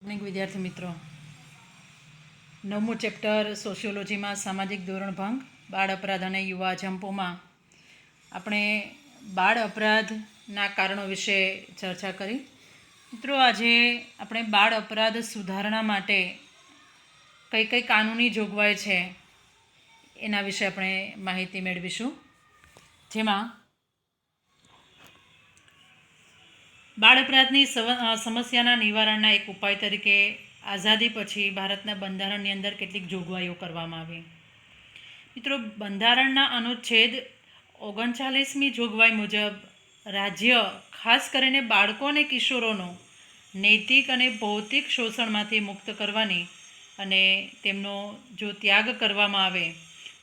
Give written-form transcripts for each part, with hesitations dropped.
અનેક વિદ્યાર્થી મિત્રો, 9મું ચેપ્ટર સોશિયોલોજીમાં સામાજિક ધોરણભંગ, બાળ અપરાધ અને યુવા જંપોમાં આપણે બાળ અપરાધના કારણો વિશે ચર્ચા કરી. મિત્રો, આજે આપણે બાળ અપરાધ સુધારણા માટે કઈ કઈ કાનૂની જોગવાઈ છે એના વિશે આપણે માહિતી મેળવીશું. જેમાં બાળ અપરાધની સમસ્યાના નિવારણના એક ઉપાય તરીકે આઝાદી પછી ભારતના બંધારણની અંદર કેટલીક જોગવાઈઓ કરવામાં આવી. મિત્રો, બંધારણના અનુચ્છેદ 39મી જોગવાઈ મુજબ રાજ્ય ખાસ કરીને બાળકો અને કિશોરોનો નૈતિક અને ભૌતિક શોષણમાંથી મુક્ત કરવાની અને તેમનો જો ત્યાગ કરવામાં આવે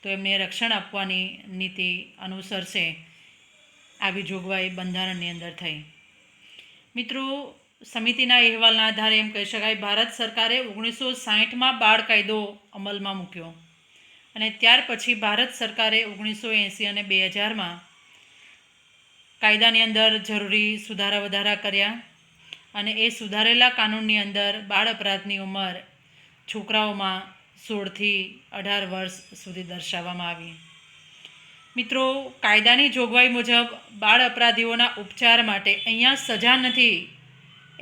તો એમને રક્ષણ આપવાની નીતિ અનુસરશે. આવી જોગવાઈ બંધારણની અંદર થઈ. મિત્રો, સમિતિના અહેવાલના આધારે એમ કહી શકાય, ભારત સરકારે 1960માં બાળ કાયદો અમલમાં મૂક્યો અને ત્યાર પછી ભારત સરકારે 1980 અને 2000માં કાયદાની અંદર જરૂરી સુધારા વધારા કર્યા અને એ સુધારેલા કાનૂનની અંદર બાળ અપરાધની ઉંમર છોકરાઓમાં 16થી 18 વર્ષ સુધી દર્શાવવામાં આવી. મિત્રો, કાયદાની જોગવાઈ મુજબ બાળ અપરાધીઓના ઉપચાર માટે અહીંયા સજા નથી,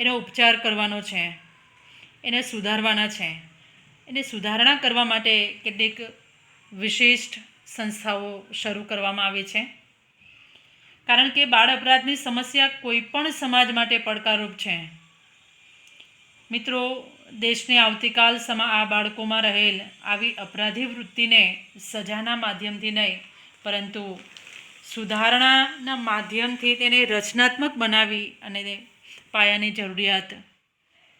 એનો ઉપચાર કરવાનો છે, એને સુધારવાના છે. એને સુધારણા કરવા માટે કેટલીક વિશિષ્ટ સંસ્થાઓ શરૂ કરવામાં આવી છે. કારણ કે બાળ અપરાધની સમસ્યા કોઈ પણ સમાજ માટે પડકારરૂપ છે. મિત્રો, દેશને આવતીકાલ આ બાળકોમાં રહેલ આવી અપરાધી વૃત્તિને સજાના માધ્યમથી નહીં પરંતુ સુધારણાના માધ્યમથી તેને રચનાત્મક બનાવી અને પાયાની જરૂરિયાત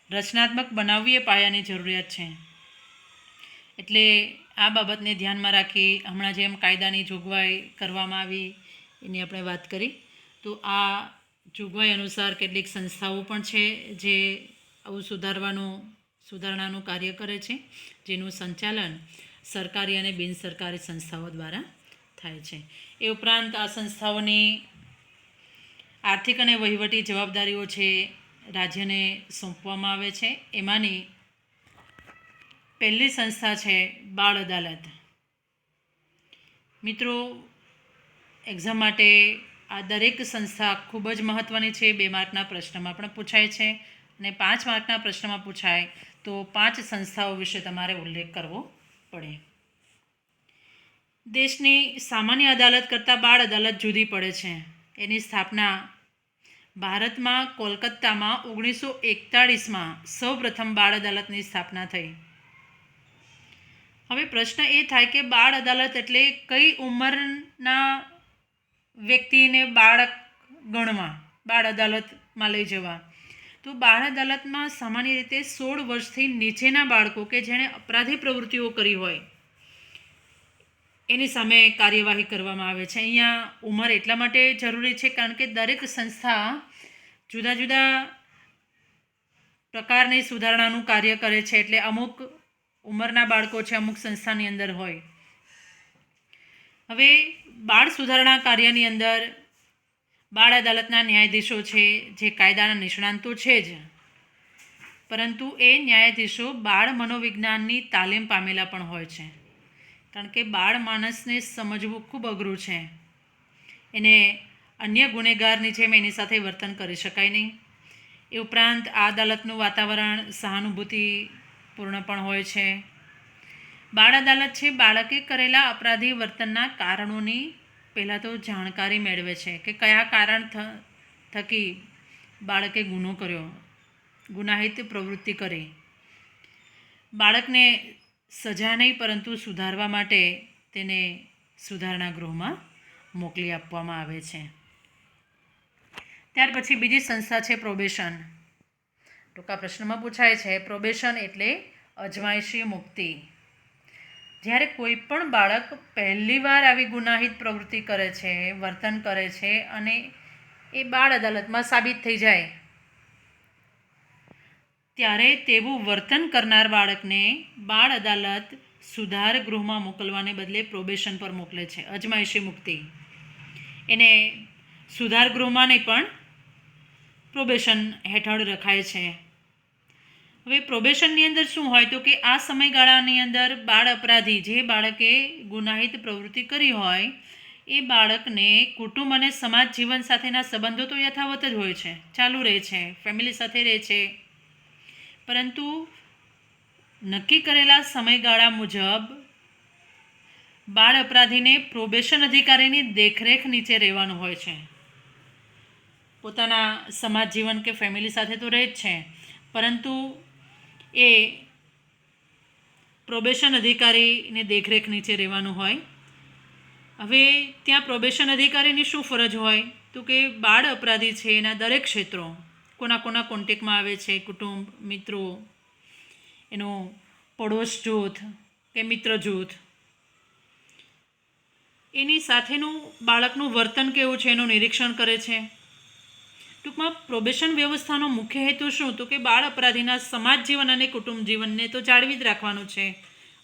રચનાત્મક બનાવવી એ પાયાની જરૂરિયાત છે. એટલે આ બાબતને ધ્યાનમાં રાખી હમણાં જેમ કાયદાની જોગવાઈ કરવામાં આવી એની આપણે વાત કરી. તો આ જોગવાઈ અનુસાર કેટલીક સંસ્થાઓ પણ છે જે આવું સુધારણાનું કાર્ય કરે છે, જેનું સંચાલન સરકારી અને બિનસરકારી સંસ્થાઓ દ્વારા થાય છે. એ ઉપરાંત આ સંસ્થાઓની આર્થિક અને વહીવટી જવાબદારીઓ છે રાજ્યને સોંપવામાં આવે છે. એમાંની પહેલી સંસ્થા છે બાળ અદાલત. મિત્રો, એક્ઝામ માટે આ દરેક સંસ્થા ખૂબ જ મહત્ત્વની છે. 2 માર્કના પ્રશ્નમાં પણ પૂછાય છે અને 5 માર્કના પ્રશ્નમાં પૂછાય તો 5 સંસ્થાઓ વિશે તમારે ઉલ્લેખ કરવો પડે. દેશની સામાન્ય અદાલત કરતાં બાળ અદાલત જુદી પડે છે. એની સ્થાપના ભારતમાં કોલકાતામાં 1941માં સૌપ્રથમ બાળ અદાલતની સ્થાપના થઈ. હવે પ્રશ્ન એ થાય કે બાળ અદાલત એટલે કઈ ઉંમરના વ્યક્તિને બાળક ગણવા, બાળ અદાલતમાં લઈ જવા. તો બાળ અદાલતમાં સામાન્ય રીતે 16 વર્ષથી નીચેના બાળકો કે જેણે અપરાધી પ્રવૃત્તિઓ કરી હોય એની સામે કાર્યવાહી કરવામાં આવે છે. અહીંયા ઉંમર એટલા માટે જરૂરી છે કારણ કે દરેક સંસ્થા જુદા જુદા પ્રકારની સુધારણાનું કાર્ય કરે છે. એટલે અમુક ઉંમરના બાળકો છે અમુક સંસ્થાની અંદર હોય. હવે બાળ સુધારણા કાર્યની અંદર બાળ અદાલતના ન્યાયાધીશો છે જે કાયદાના નિષ્ણાંતો છે જ, પરંતુ એ ન્યાયાધીશો બાળ મનોવિજ્ઞાનની તાલીમ પામેલા પણ હોય છે. કારણ કે બાળ માણસને સમજવું ખૂબ અઘરું છે. એને અન્ય ગુનેગારની જેમ એની સાથે વર્તન કરી શકાય નહીં. એ ઉપરાંત આ અદાલતનું વાતાવરણ સહાનુભૂતિપૂર્ણ પણ હોય છે. બાળ અદાલત છે બાળકે કરેલા અપરાધી વર્તનના કારણોની પહેલાં તો જાણકારી મેળવે છે કે કયા કારણ થકી બાળકે ગુનો કર્યો, ગુનાહિત પ્રવૃત્તિ કરી. બાળકને સજા નહીં પરંતુ સુધારવા માટે તેને સુધારણા ગૃહમાં મોકલી આપવામાં આવે છે. ત્યાર પછી બીજી સંસ્થા છે પ્રોબેશન. ટૂંકા પ્રશ્નમાં પૂછાય છે પ્રોબેશન એટલે અજમાયશી મુક્તિ. જ્યારે કોઈ પણ બાળક પહેલીવાર આવી ગુનાહિત પ્રવૃત્તિ કરે છે, વર્તન કરે છે અને એ બાળ અદાલતમાં સાબિત થઈ જાય ત્યારે તેવું વર્તન કરનાર બાળકને બાળ અદાલત સુધાર ગૃહમાં મોકલવાને બદલે પ્રોબેશન પર મોકલે છે, અજમાયશી મુક્તિ. એને સુધાર ગૃહમાં નહીં પણ પ્રોબેશન હેઠળ રખાય છે. હવે પ્રોબેશનની અંદર શું હોય તો કે આ સમયગાળાની અંદર બાળ અપરાધી જે બાળકે ગુનાહિત પ્રવૃત્તિ કરી હોય એ બાળકને કુટુંબ અને સમાજ જીવન સાથેના સંબંધો તો યથાવત જ હોય છે, ચાલુ રહે છે, ફેમિલી સાથે રહે છે, પરંતુ નક્કી કરેલા સમયગાળા મુજબ બાળ અપરાધીને પ્રોબેશન અધિકારીની દેખરેખ નીચે રહેવાનું હોય છે. પોતાના સમાજ જીવન કે ફેમિલી સાથે તો રહે જ છે, પરંતુ એ પ્રોબેશન અધિકારીની દેખરેખ નીચે રહેવાનું હોય. હવે ત્યાં પ્રોબેશન અધિકારીની શું ફરજ હોય તો કે બાળ અપરાધી છે એના દરેક ક્ષેત્રો કોના કોન્ટેક્ટમાં આવે છે, કુટુંબ, મિત્રો, એનો પડોશ જૂથ કે મિત્ર જૂથ, એની સાથેનું બાળકનું વર્તન કેવું છે એનું નિરીક્ષણ કરે છે. ટૂંકમાં પ્રોબેશન વ્યવસ્થાનો મુખ્ય હેતુ શું તો કે બાળ અપરાધીના સમાજ જીવન અને કુટુંબ જીવનને તો જાળવી જ રાખવાનું છે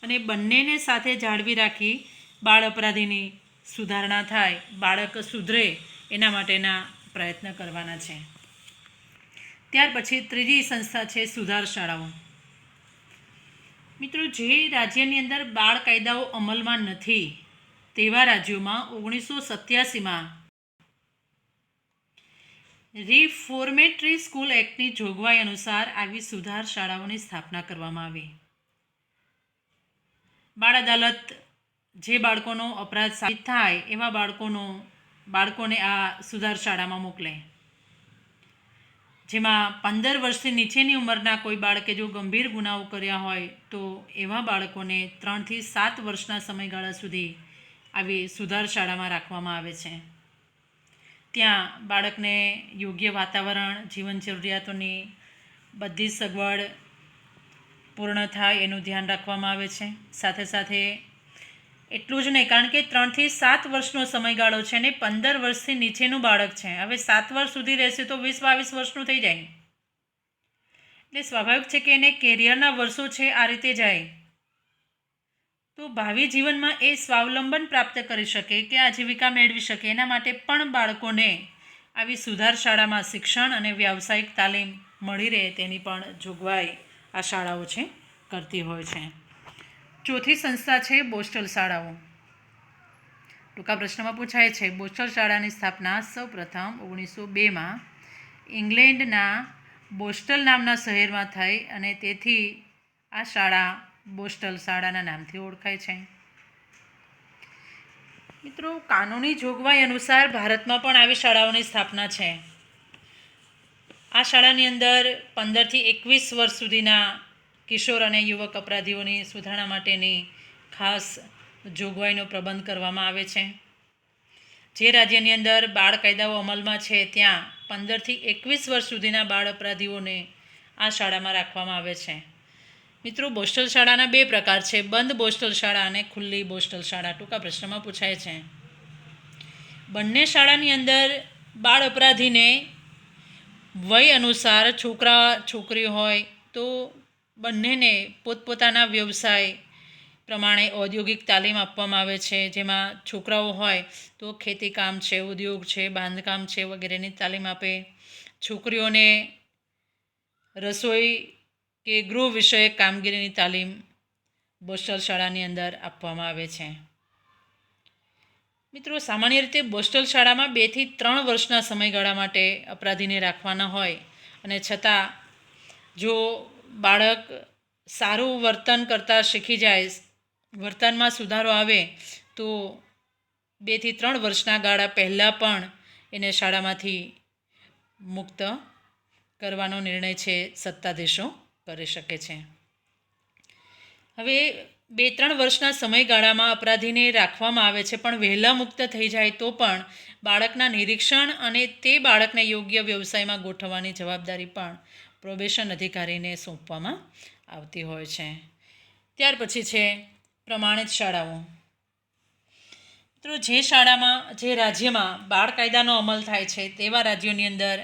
અને બંનેને સાથે જાળવી રાખી બાળ અપરાધીની સુધારણા થાય, બાળક સુધરે એના માટેના પ્રયત્ન કરવાના છે. ત્યાર પછી ત્રીજી સંસ્થા છે સુધાર શાળાઓ. મિત્રો, જે રાજ્યની અંદર બાળ કાયદાઓ અમલમાં નથી તેવા રાજ્યોમાં 1987માં રિફોર્મેટરી સ્કૂલ એક્ટની જોગવાઈ અનુસાર આવી સુધાર શાળાઓની સ્થાપના કરવામાં આવી. બાળ અદાલત જે બાળકોનો અપરાધ સાબિત થાય એવા બાળકોને આ સુધાર શાળામાં મોકલે, જેમાં 15 વર્ષથી નીચેની ઉંમરના કોઈ બાળકે જો ગંભીર ગુનાઓ કર્યા હોય તો એવા બાળકોને 3 થી 7 વર્ષના સમયગાળા સુધી આવી સુધાર શાળામાં રાખવામાં આવે છે. ત્યાં બાળકને યોગ્ય વાતાવરણ, જીવન જરૂરિયાતોની બધી જ સગવડ પૂર્ણ થાય એનું ધ્યાન રાખવામાં આવે છે. સાથે સાથે એટલું જ નહીં, કારણ કે 3 થી 7 વર્ષનો સમયગાળો છે અને 15 વર્ષથી નીચેનું બાળક છે. હવે 7 વર્ષ સુધી રહેશે તો 20-22 વર્ષનું થઈ જાય, એટલે સ્વાભાવિક છે કે એને કેરિયરના વર્ષો છે આ રીતે જાય તો ભાવિ જીવનમાં એ સ્વાવલંબન પ્રાપ્ત કરી શકે કે આજીવિકા મેળવી શકે, એના માટે પણ બાળકોને આવી સુધાર શાળામાં શિક્ષણ અને વ્યાવસાયિક તાલીમ મળી રહે તેની પણ જોગવાઈ આ શાળાઓ છે કરતી હોય છે. ચોથી સંસ્થા છે બોસ્ટલ શાળાઓ. ટૂંકા પ્રશ્નમાં પૂછાય છે, બોસ્ટલ શાળાની સ્થાપના સૌપ્રથમ 1902માં ઇંગ્લેન્ડના બોસ્ટલ નામના શહેરમાં થઈ અને તેથી આ શાળા બોસ્ટલ શાળાના નામથી ઓળખાય છે. મિત્રો, કાનૂની જોગવાઈ અનુસાર ભારતમાં પણ આવી શાળાઓની સ્થાપના છે. આ શાળાની અંદર 15 થી 21 વર્ષ સુધીના કિશોર અને યુવક અપરાધીઓની સુધારણા માટેની ખાસ જોગવાઈનો પ્રબંધ કરવામાં આવે છે. જે રાજ્યની અંદર બાળ કાયદાઓ અમલમાં છે ત્યાં 15 થી 21 વર્ષ સુધીના બાળ અપરાધીઓને આ શાળામાં રાખવામાં આવે છે. મિત્રો, બોસ્ટલ શાળાના 2 પ્રકાર છે, બંધ બોસ્ટલ શાળા અને ખુલ્લી બોસ્ટલ શાળા. ટૂંકા પ્રશ્નમાં પૂછાય છે. બંને શાળાની અંદર બાળ અપરાધીને વય અનુસાર છોકરા છોકરી હોય તો બંનેને પોતપોતાના વ્યવસાય પ્રમાણે ઔદ્યોગિક તાલીમ આપવામાં આવે છે. જેમાં છોકરાઓ હોય તો ખેતીકામ છે, ઉદ્યોગ છે, બાંધકામ છે વગેરેની તાલીમ આપે. છોકરીઓને રસોઈ કે ગૃહ વિષયક કામગીરીની તાલીમ બોસ્ટલ શાળાની અંદર આપવામાં આવે છે. મિત્રો, સામાન્ય રીતે બોસ્ટલ શાળામાં 2 થી 3 વર્ષના સમયગાળા માટે અપરાધીને રાખવાના હોય અને છતાં જો બાળક સારું વર્તન કરતાં શીખી જાય, વર્તનમાં સુધારો આવે તો 2 થી 3 વર્ષના ગાળા પહેલાં પણ એને શાળામાંથી મુક્ત કરવાનો નિર્ણય છે સત્તાધીશો કરી શકે છે. હવે 2-3 વર્ષના સમયગાળામાં અપરાધીને રાખવામાં આવે છે, પણ વહેલા મુક્ત થઈ જાય તો પણ બાળકના નિરીક્ષણ અને તે બાળકને યોગ્ય વ્યવસાયમાં ગોઠવવાની જવાબદારી પણ પ્રોબેશન અધિકારીને સોંપવામાં આવતી હોય છે. ત્યાર પછી છે પ્રમાણિત શાળાઓ. મિત્રો, જે રાજ્યમાં બાળ કાયદાનો અમલ થાય છે તેવા રાજ્યોની અંદર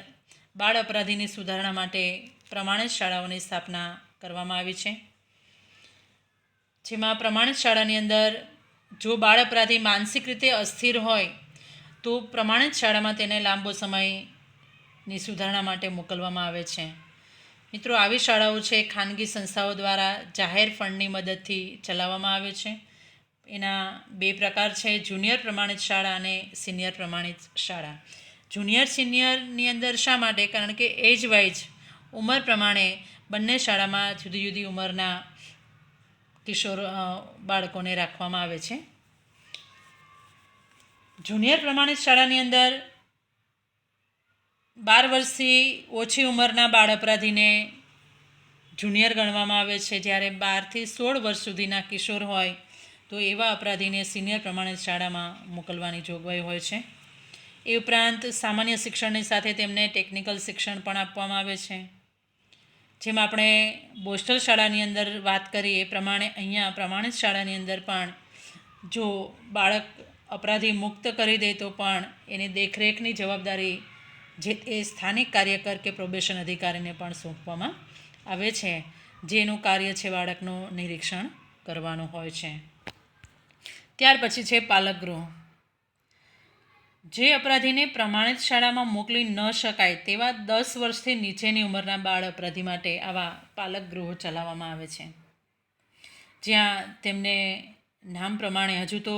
બાળ અપરાધીની સુધારણા માટે પ્રમાણિત શાળાઓની સ્થાપના કરવામાં આવી છે. જેમાં પ્રમાણિત શાળાની અંદર જો બાળ અપરાધી માનસિક રીતે અસ્થિર હોય તો પ્રમાણિત શાળામાં તેને લાંબો સમયની સુધારણા માટે મોકલવામાં આવે છે. મિત્રો, આવી શાળાઓ છે ખાનગી સંસ્થાઓ દ્વારા જાહેર ફંડની મદદથી ચલાવવામાં આવે છે. એના 2 પ્રકાર છે, જુનિયર પ્રમાણિત શાળા અને સિનિયર પ્રમાણિત શાળા. જુનિયર સિનિયરની અંદર શા માટે? કારણ કે એજ વાઇઝ ઉંમર પ્રમાણે બંને શાળામાં જુદી જુદી ઉંમરના કિશોર બાળકોને રાખવામાં આવે છે. જુનિયર પ્રમાણિત શાળાની અંદર 12 વર્ષથી ઓછી ઉંમરના બાળ અપરાધીને જુનિયર ગણવામાં આવે છે, જ્યારે 12 થી 16 વર્ષ સુધીના કિશોર હોય તો એવા અપરાધીને સિનિયર પ્રમાણિત શાળામાં મોકલવાની જોગવાઈ હોય છે. એ ઉપરાંત સામાન્ય શિક્ષણની સાથે તેમને ટેકનિકલ શિક્ષણ પણ આપવામાં આવે છે. જેમ આપણે બોસ્ટલ શાળાની અંદર વાત કરી એ પ્રમાણે અહીંયા પ્રમાણિત શાળાની અંદર પણ જો બાળક અપરાધી મુક્ત કરી દે તો પણ એની દેખરેખની જવાબદારી જે તે સ્થાનિક કાર્યકર કે પ્રોબેશન અધિકારીને પણ સોંપવામાં આવે છે, જેનું કાર્ય છે બાળકનું નિરીક્ષણ કરવાનું હોય છે. ત્યાર પછી છે પાલક ગૃહ. જે અપરાધીને પ્રમાણિત શાળામાં મોકલી ન શકાય તેવા 10 વર્ષથી નીચેની ઉંમરના બાળ અપરાધી માટે આવા પાલક ગૃહો ચલાવવામાં આવે છે, જ્યાં તેમને નામ પ્રમાણે હજુ તો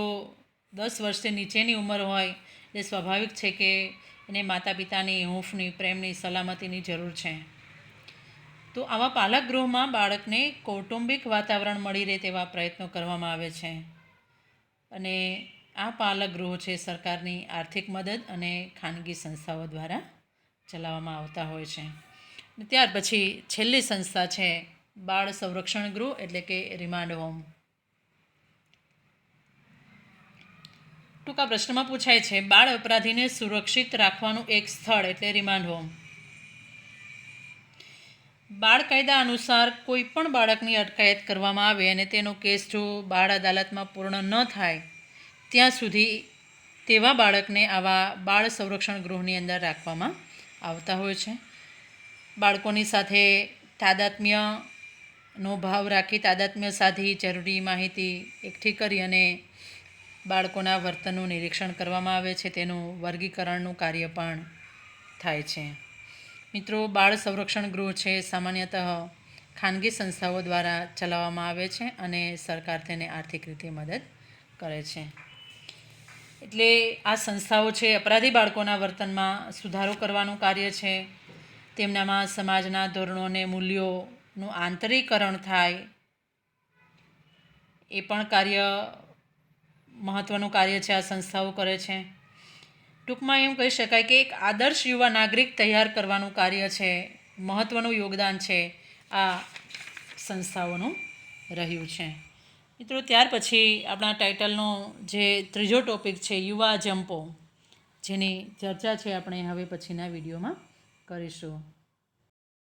10 વર્ષથી નીચેની ઉંમર હોય એટલે સ્વાભાવિક છે કે એને માતા પિતાની હૂંફની, પ્રેમની, સલામતીની જરૂર છે. તો આવા પાલક ગૃહમાં બાળકને કૌટુંબિક વાતાવરણ મળી રહે તેવા પ્રયત્નો કરવામાં આવે છે. અને આ પાલક ગૃહો છે સરકારની આર્થિક મદદ અને ખાનગી સંસ્થાઓ દ્વારા ચલાવવામાં આવતા હોય છે. ત્યાર પછી છેલ્લી સંસ્થા છે બાળ સંરક્ષણ ગૃહ એટલે કે રિમાન્ડ હોમ. ટૂંકા પ્રશ્નમાં પૂછાય છે, બાળ અપરાધીને સુરક્ષિત રાખવાનું એક સ્થળ એટલે રિમાન્ડ હોમ. બાળ કાયદા અનુસાર કોઈ પણ બાળકની અટકાયત કરવામાં આવે અને તેનો કેસ જો બાળ અદાલતમાં પૂર્ણ ન થાય ત્યાં સુધી તેવા બાળકને આવા બાળ સંરક્ષણ ગૃહની અંદર રાખવામાં આવતા હોય છે. બાળકોની સાથે તાદાત્મ્યનો ભાવ રાખી તાદાત્મ્ય સાધી જરૂરી માહિતી એકઠી કરી અને બાળકોના વર્તનનું નિરીક્ષણ કરવામાં આવે છે. તેનું વર્ગીકરણનું કાર્ય પણ થાય છે. મિત્રો, બાળ સંરક્ષણ ગૃહ છે સામાન્યતઃ ખાનગી સંસ્થાઓ દ્વારા ચલાવવામાં આવે છે અને સરકાર તેને આર્થિક રીતે મદદ કરે છે. એટલે આ સંસ્થાઓ છે અપરાધી બાળકોના વર્તનમાં સુધારો કરવાનું કાર્ય છે, તેમનામાં સમાજના ધોરણો અને મૂલ્યોનું આંતરીકરણ થાય એ પણ કાર્ય મહત્ત્વનું કાર્ય છે આ સંસ્થાઓ કરે છે. ટૂંકમાં એમ કહી શકાય કે એક આદર્શ યુવા નાગરિક તૈયાર કરવાનું કાર્ય છે, મહત્ત્વનું યોગદાન છે આ સંસ્થાઓનું રહ્યું છે. મિત્રો, ત્યાર પછી આપણા ટાઇટલનો જે ત્રીજો ટૉપિક છે યુવા જંપો, જેની ચર્ચા છે આપણે હવે પછીના વિડીયોમાં કરીશું.